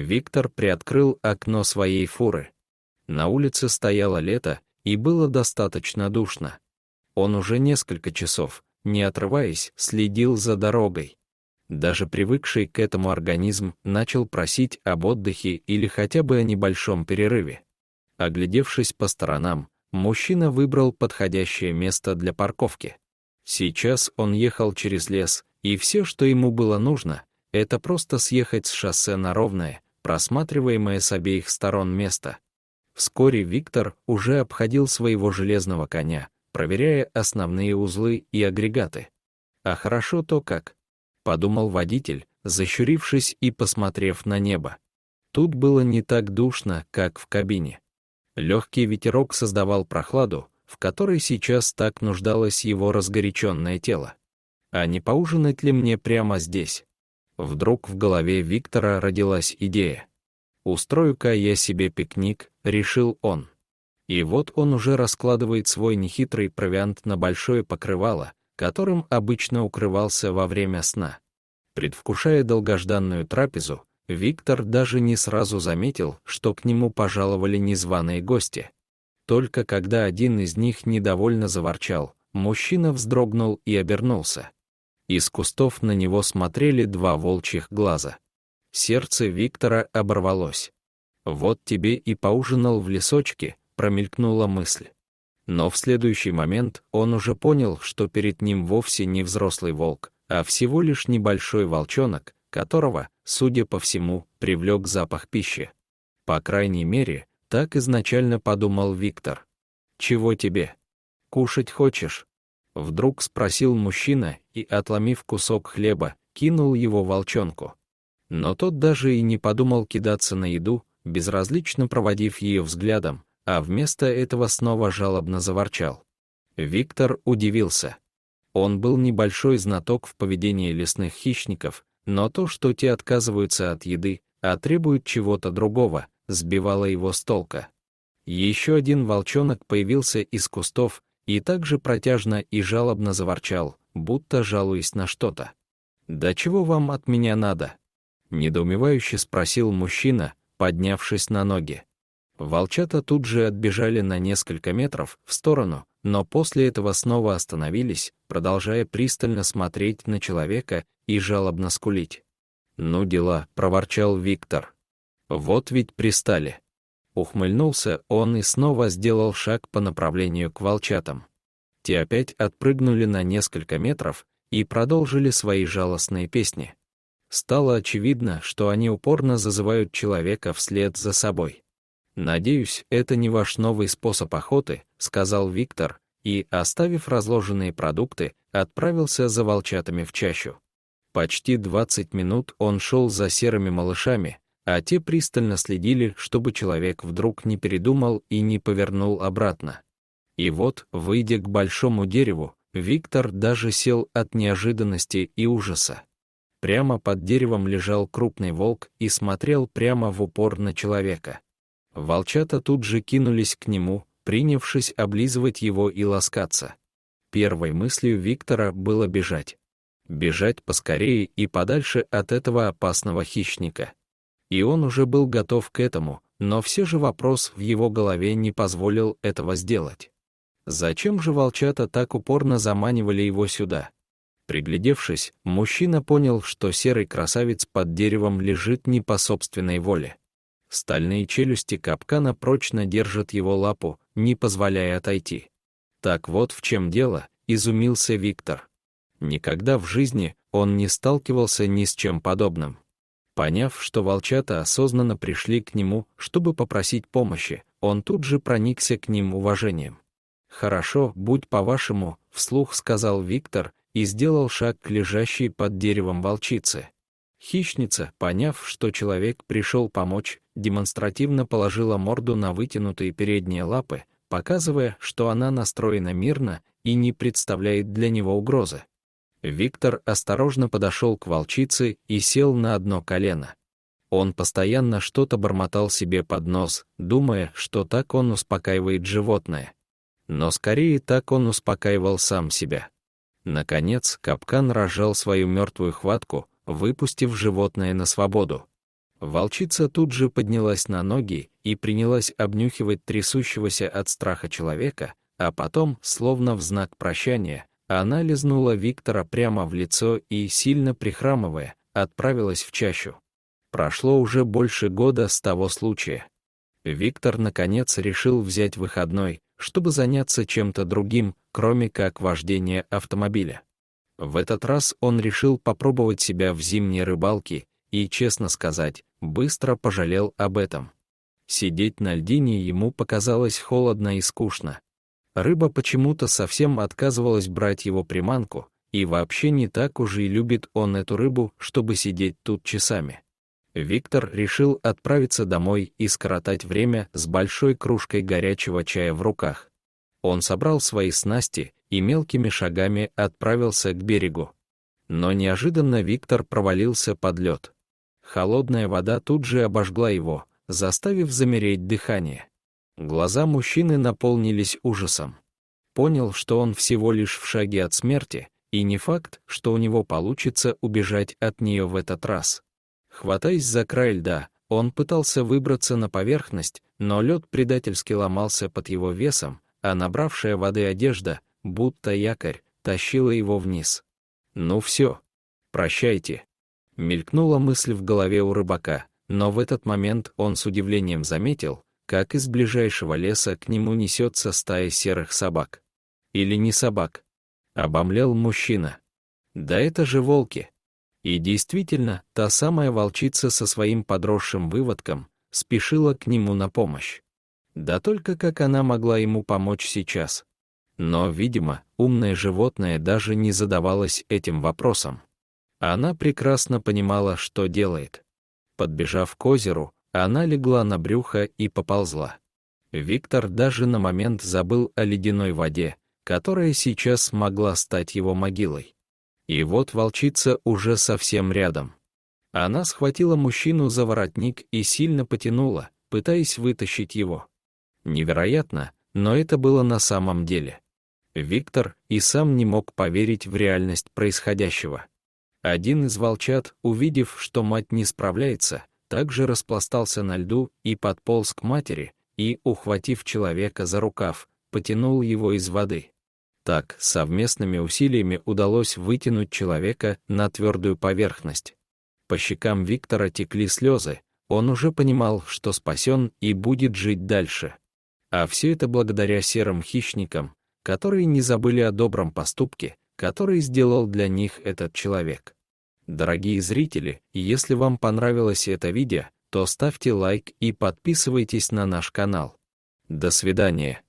Виктор приоткрыл окно своей фуры. На улице стояло лето, и было достаточно душно. Он уже несколько часов, не отрываясь, следил за дорогой. Даже привыкший к этому организм начал просить об отдыхе или хотя бы о небольшом перерыве. Оглядевшись по сторонам, мужчина выбрал подходящее место для парковки. Сейчас он ехал через лес, и все, что ему было нужно, это просто съехать с шоссе на ровное, просматриваемое с обеих сторон место. Вскоре Виктор уже обходил своего железного коня, проверяя основные узлы и агрегаты. «А хорошо то как», — подумал водитель, защурившись и посмотрев на небо. Тут было не так душно, как в кабине. Легкий ветерок создавал прохладу, в которой сейчас так нуждалось его разгоряченное тело. «А не поужинать ли мне прямо здесь?» Вдруг в голове Виктора родилась идея. «Устрою-ка я себе пикник», — решил он. И вот он уже раскладывает свой нехитрый провиант на большое покрывало, которым обычно укрывался во время сна. Предвкушая долгожданную трапезу, Виктор даже не сразу заметил, что к нему пожаловали незваные гости. Только когда один из них недовольно заворчал, мужчина вздрогнул и обернулся. Из кустов на него смотрели два волчьих глаза. Сердце Виктора оборвалось. «Вот тебе и поужинал в лесочке», — промелькнула мысль. Но в следующий момент он уже понял, что перед ним вовсе не взрослый волк, а всего лишь небольшой волчонок, которого, судя по всему, привлек запах пищи. По крайней мере, так изначально подумал Виктор. «Чего тебе? Кушать хочешь?» Вдруг спросил мужчина и, отломив кусок хлеба, кинул его волчонку. Но тот даже и не подумал кидаться на еду, безразлично проводив ее взглядом, а вместо этого снова жалобно заворчал. Виктор удивился. Он был небольшой знаток в поведении лесных хищников, но то, что те отказываются от еды, а требуют чего-то другого, сбивало его с толка. Еще один волчонок появился из кустов и также протяжно и жалобно заворчал, будто жалуясь на что-то. «Да чего вам от меня надо?» — недоумевающе спросил мужчина, поднявшись на ноги. Волчата тут же отбежали на несколько метров в сторону, но после этого снова остановились, продолжая пристально смотреть на человека и жалобно скулить. «Ну дела», — проворчал Виктор. «Вот ведь пристали». Ухмыльнулся он и снова сделал шаг по направлению к волчатам. Те опять отпрыгнули на несколько метров и продолжили свои жалостные песни. Стало очевидно, что они упорно зазывают человека вслед за собой. «Надеюсь, это не ваш новый способ охоты», — сказал Виктор, и, оставив разложенные продукты, отправился за волчатами в чащу. Почти 20 минут он шел за серыми малышами, а те пристально следили, чтобы человек вдруг не передумал и не повернул обратно. И вот, выйдя к большому дереву, Виктор даже сел от неожиданности и ужаса. Прямо под деревом лежал крупный волк и смотрел прямо в упор на человека. Волчата тут же кинулись к нему, принявшись облизывать его и ласкаться. Первой мыслью Виктора было бежать. Бежать поскорее и подальше от этого опасного хищника. И он уже был готов к этому, но все же вопрос в его голове не позволил этого сделать. Зачем же волчата так упорно заманивали его сюда? Приглядевшись, мужчина понял, что серый красавец под деревом лежит не по собственной воле. Стальные челюсти капкана прочно держат его лапу, не позволяя отойти. Так вот в чем дело, изумился Виктор. Никогда в жизни он не сталкивался ни с чем подобным. Поняв, что волчата осознанно пришли к нему, чтобы попросить помощи, он тут же проникся к ним уважением. «Хорошо, будь по-вашему», — вслух сказал Виктор и сделал шаг к лежащей под деревом волчице. Хищница, поняв, что человек пришел помочь, демонстративно положила морду на вытянутые передние лапы, показывая, что она настроена мирно и не представляет для него угрозы. Виктор осторожно подошел к волчице и сел на одно колено. Он постоянно что-то бормотал себе под нос, думая, что так он успокаивает животное. Но скорее так он успокаивал сам себя. Наконец, капкан разжал свою мертвую хватку, выпустив животное на свободу. Волчица тут же поднялась на ноги и принялась обнюхивать трясущегося от страха человека, а потом, словно в знак прощания, она лизнула Виктора прямо в лицо и, сильно прихрамывая, отправилась в чащу. Прошло уже больше года с того случая. Виктор, наконец, решил взять выходной, чтобы заняться чем-то другим, кроме как вождения автомобиля. В этот раз он решил попробовать себя в зимней рыбалке и, честно сказать, быстро пожалел об этом. Сидеть на льдине ему показалось холодно и скучно. Рыба почему-то совсем отказывалась брать его приманку, и вообще не так уж и любит он эту рыбу, чтобы сидеть тут часами. Виктор решил отправиться домой и скоротать время с большой кружкой горячего чая в руках. Он собрал свои снасти и мелкими шагами отправился к берегу. Но неожиданно Виктор провалился под лед. Холодная вода тут же обожгла его, заставив замереть дыхание. Глаза мужчины наполнились ужасом. Понял, что он всего лишь в шаге от смерти, и не факт, что у него получится убежать от нее в этот раз. Хватаясь за край льда, он пытался выбраться на поверхность, но лед предательски ломался под его весом, а набравшая воды одежда, будто якорь, тащила его вниз. «Ну все, прощайте», — мелькнула мысль в голове у рыбака, но в этот момент он с удивлением заметил, как из ближайшего леса к нему несется стая серых собак. Или не собак? Обомлел мужчина. Да это же волки. И действительно, та самая волчица со своим подросшим выводком спешила к нему на помощь. Да только как она могла ему помочь сейчас? Но, видимо, умное животное даже не задавалось этим вопросом. Она прекрасно понимала, что делает. Подбежав к озеру, она легла на брюхо и поползла. Виктор даже на момент забыл о ледяной воде, которая сейчас могла стать его могилой. И вот волчица уже совсем рядом. Она схватила мужчину за воротник и сильно потянула, пытаясь вытащить его. Невероятно, но это было на самом деле. Виктор и сам не мог поверить в реальность происходящего. Один из волчат, увидев, что мать не справляется, также распластался на льду и подполз к матери, и, ухватив человека за рукав, потянул его из воды. Так, совместными усилиями удалось вытянуть человека на твердую поверхность. По щекам Виктора текли слезы, он уже понимал, что спасен и будет жить дальше. А все это благодаря серым хищникам, которые не забыли о добром поступке, который сделал для них этот человек. Дорогие зрители, если вам понравилось это видео, то ставьте лайк и подписывайтесь на наш канал. До свидания.